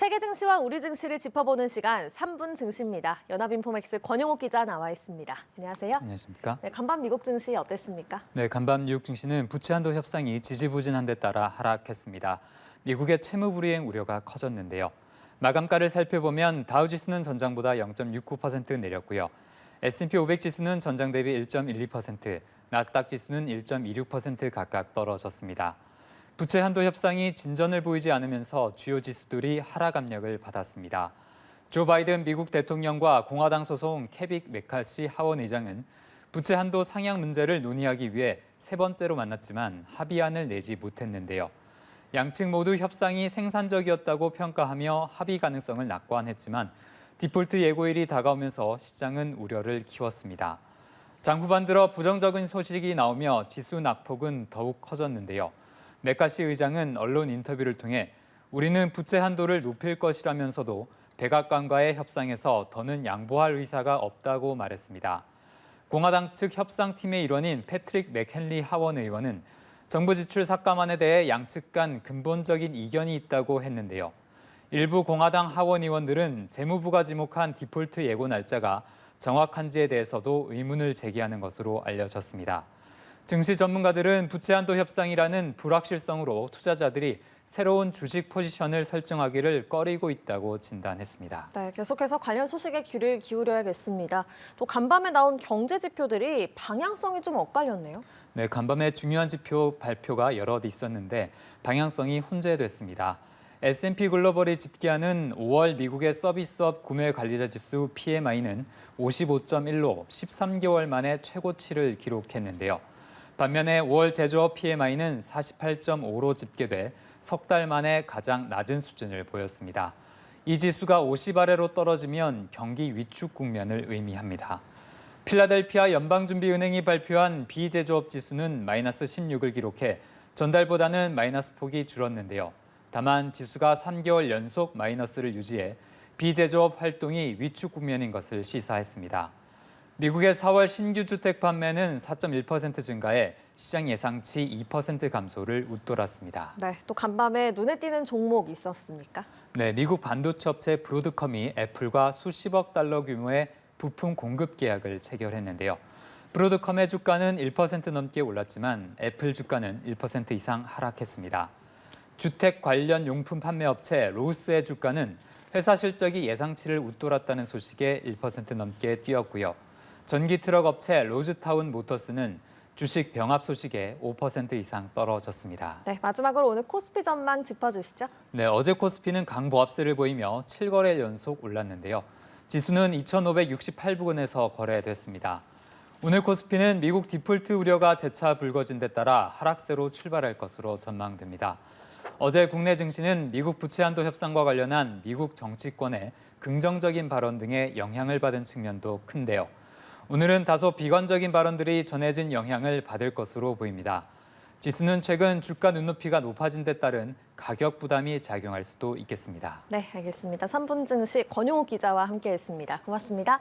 세계 증시와 우리 증시를 짚어보는 시간 3분 증시입니다. 연합인포맥스 권영욱 기자 나와 있습니다. 안녕하세요. 안녕하십니까? 네, 간밤 미국 증시 어땠습니까? 네, 간밤 미국 증시는 부채 한도 협상이 지지부진한 데 따라 하락했습니다. 미국의 채무 불이행 우려가 커졌는데요. 마감가를 살펴보면 다우지수는 전장보다 0.69% 내렸고요. S&P 500 지수는 전장 대비 1.12%, 나스닥 지수는 1.26% 각각 떨어졌습니다. 부채 한도 협상이 진전을 보이지 않으면서 주요 지수들이 하락 압력을 받았습니다. 조 바이든 미국 대통령과 공화당 소속 케빈 메카시 하원 의장은 부채 한도 상향 문제를 논의하기 위해 세 번째로 만났지만 합의안을 내지 못했는데요. 양측 모두 협상이 생산적이었다고 평가하며 합의 가능성을 낙관했지만 디폴트 예고일이 다가오면서 시장은 우려를 키웠습니다. 장 후반 들어 부정적인 소식이 나오며 지수 낙폭은 더욱 커졌는데요. 메카시 의장은 언론 인터뷰를 통해 우리는 부채 한도를 높일 것이라면서도 백악관과의 협상에서 더는 양보할 의사가 없다고 말했습니다. 공화당 측 협상팀의 일원인 패트릭 맥헨리 하원 의원은 정부 지출 삭감안에 대해 양측 간 근본적인 이견이 있다고 했는데요. 일부 공화당 하원 의원들은 재무부가 지목한 디폴트 예고 날짜가 정확한지에 대해서도 의문을 제기하는 것으로 알려졌습니다. 증시 전문가들은 부채 한도 협상이라는 불확실성으로 투자자들이 새로운 주식 포지션을 설정하기를 꺼리고 있다고 진단했습니다. 네, 계속해서 관련 소식에 귀를 기울여야겠습니다. 또 간밤에 나온 경제 지표들이 방향성이 좀 엇갈렸네요. 네, 간밤에 중요한 지표 발표가 여럿 있었는데 방향성이 혼재됐습니다. S&P 글로벌이 집계하는 5월 미국의 서비스업 구매 관리자 지수 PMI는 55.1로 13개월 만에 최고치를 기록했는데요. 반면에 5월 제조업 PMI는 48.5로 집계돼 석 달 만에 가장 낮은 수준을 보였습니다. 이 지수가 50 아래로 떨어지면 경기 위축 국면을 의미합니다. 필라델피아 연방준비은행이 발표한 비제조업 지수는 마이너스 16을 기록해 전달보다는 마이너스 폭이 줄었는데요. 다만 지수가 3개월 연속 마이너스를 유지해 비제조업 활동이 위축 국면인 것을 시사했습니다. 미국의 4월 신규 주택 판매는 4.1% 증가해 시장 예상치 2% 감소를 웃돌았습니다. 네, 또 간밤에 눈에 띄는 종목 있었습니까? 네, 미국 반도체 업체 브로드컴이 애플과 수십억 달러 규모의 부품 공급 계약을 체결했는데요. 브로드컴의 주가는 1% 넘게 올랐지만 애플 주가는 1% 이상 하락했습니다. 주택 관련 용품 판매 업체 로스의 주가는 회사 실적이 예상치를 웃돌았다는 소식에 1% 넘게 뛰었고요. 전기 트럭 업체 로즈타운 모터스는 주식 병합 소식에 5% 이상 떨어졌습니다. 네, 마지막으로 오늘 코스피 전망 짚어주시죠. 네, 어제 코스피는 강보합세를 보이며 7거래 연속 올랐는데요. 지수는 2,568부근에서 거래됐습니다. 오늘 코스피는 미국 디폴트 우려가 재차 불거진 데 따라 하락세로 출발할 것으로 전망됩니다. 어제 국내 증시는 미국 부채 한도 협상과 관련한 미국 정치권의 긍정적인 발언 등의 영향을 받은 측면도 큰데요. 오늘은 다소 비관적인 발언들이 전해진 영향을 받을 것으로 보입니다. 지수는 최근 주가 눈높이가 높아진 데 따른 가격 부담이 작용할 수도 있겠습니다. 네, 알겠습니다. 3분 증시 권용욱 기자와 함께했습니다. 고맙습니다.